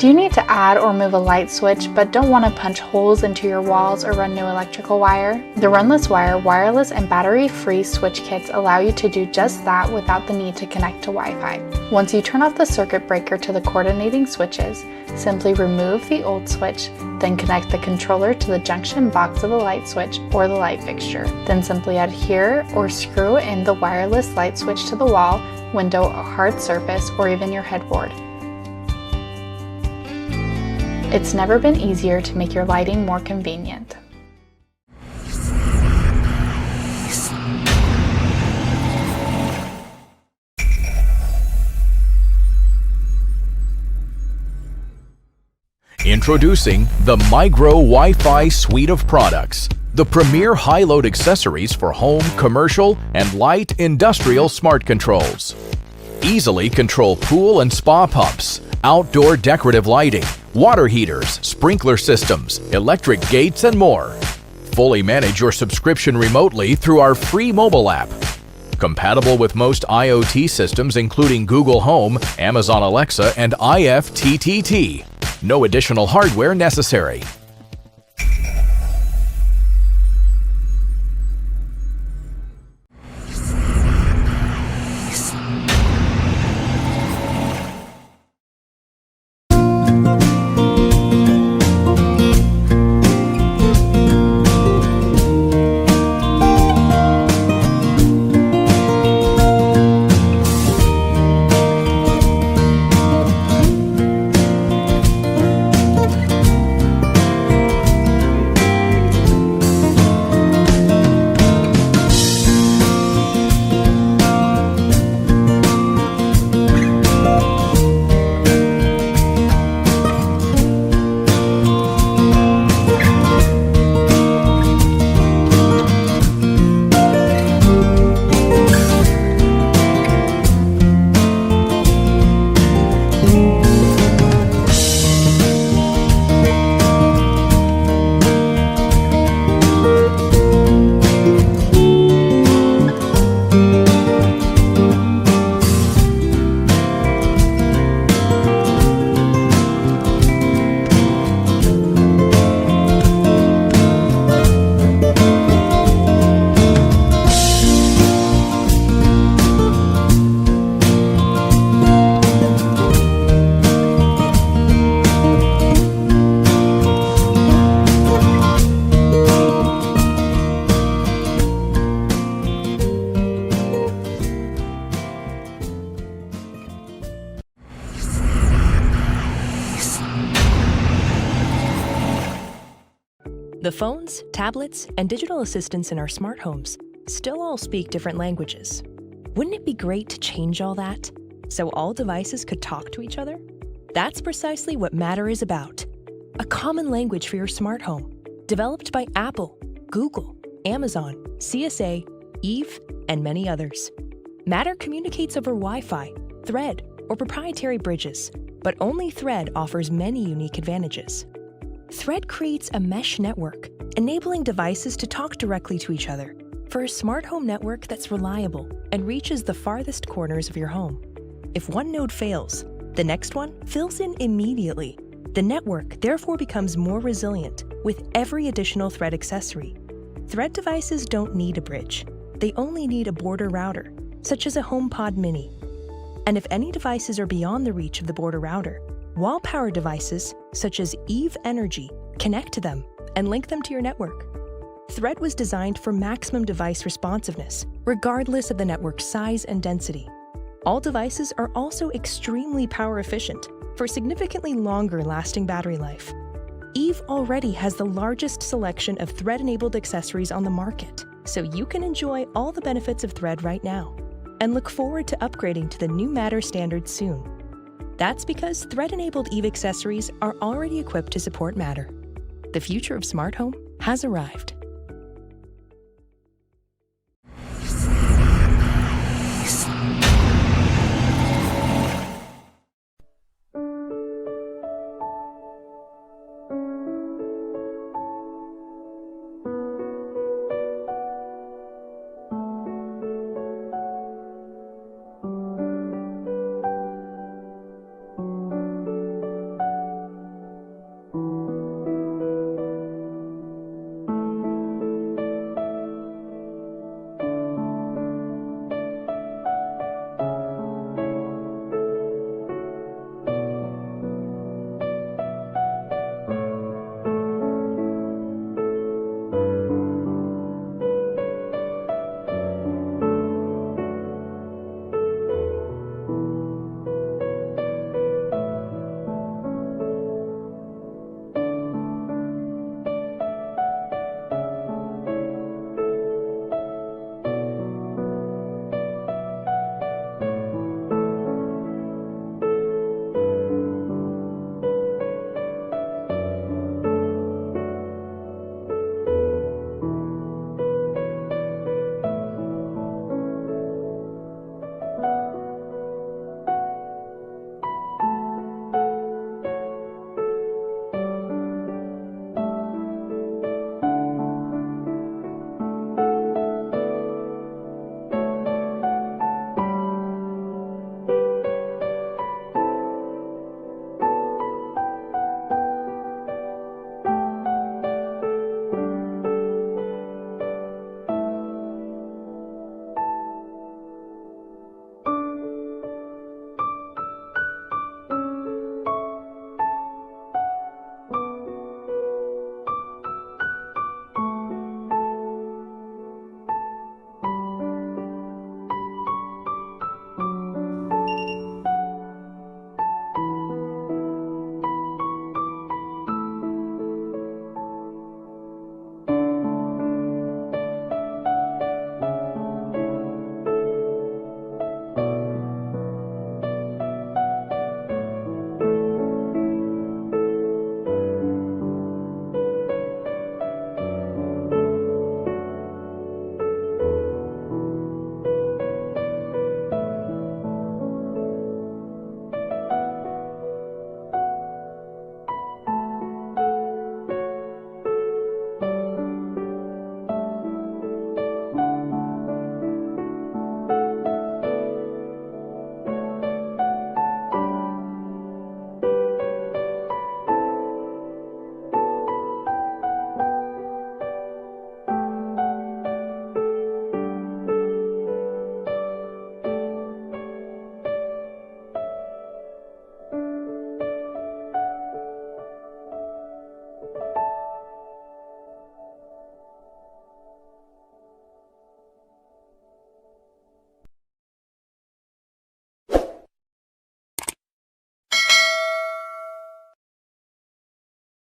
Do you need to add or move a light switch but don't want to punch holes into your walls or run new electrical wire? The RunLessWire wireless and battery-free switch kits allow you to do just that without the need to connect to Wi-Fi. Once you turn off the circuit breaker to the coordinating switches, simply remove the old switch, then connect the controller to the junction box of the light switch or the light fixture. Then simply adhere or screw in the wireless light switch to the wall, window, a hard surface, or even your headboard. It's never been easier to make your lighting more convenient. Introducing the Migro Wi-Fi suite of products, the premier high-load accessories for home, commercial, and light industrial smart controls. Easily control pool and spa pumps, outdoor decorative lighting, water heaters, sprinkler systems, electric gates, and more. Fully manage your subscription remotely through our free mobile app. Compatible with most IoT systems including Google Home, Amazon Alexa, and IFTTT. No additional hardware necessary. The phones, tablets, and digital assistants in our smart homes still all speak different languages. Wouldn't it be great to change all that so all devices could talk to each other? That's precisely what Matter is about. A common language for your smart home, developed by Apple, Google, Amazon, CSA, Eve, and many others. Matter communicates over Wi-Fi, Thread, or proprietary bridges, but only Thread offers many unique advantages. Thread creates a mesh network, enabling devices to talk directly to each other for a smart home network that's reliable and reaches the farthest corners of your home. If one node fails, the next one fills in immediately. The network therefore becomes more resilient with every additional Thread accessory. Thread devices don't need a bridge. They only need a border router, such as a HomePod Mini. And if any devices are beyond the reach of the border router, wall-powered devices, such as Eve Energy, connect to them and link them to your network. Thread was designed for maximum device responsiveness, regardless of the network's size and density. All devices are also extremely power efficient for significantly longer lasting battery life. Eve already has the largest selection of Thread-enabled accessories on the market, so you can enjoy all the benefits of Thread right now and look forward to upgrading to the new Matter standard soon. That's because Thread-enabled Eve accessories are already equipped to support Matter. The future of smart home has arrived.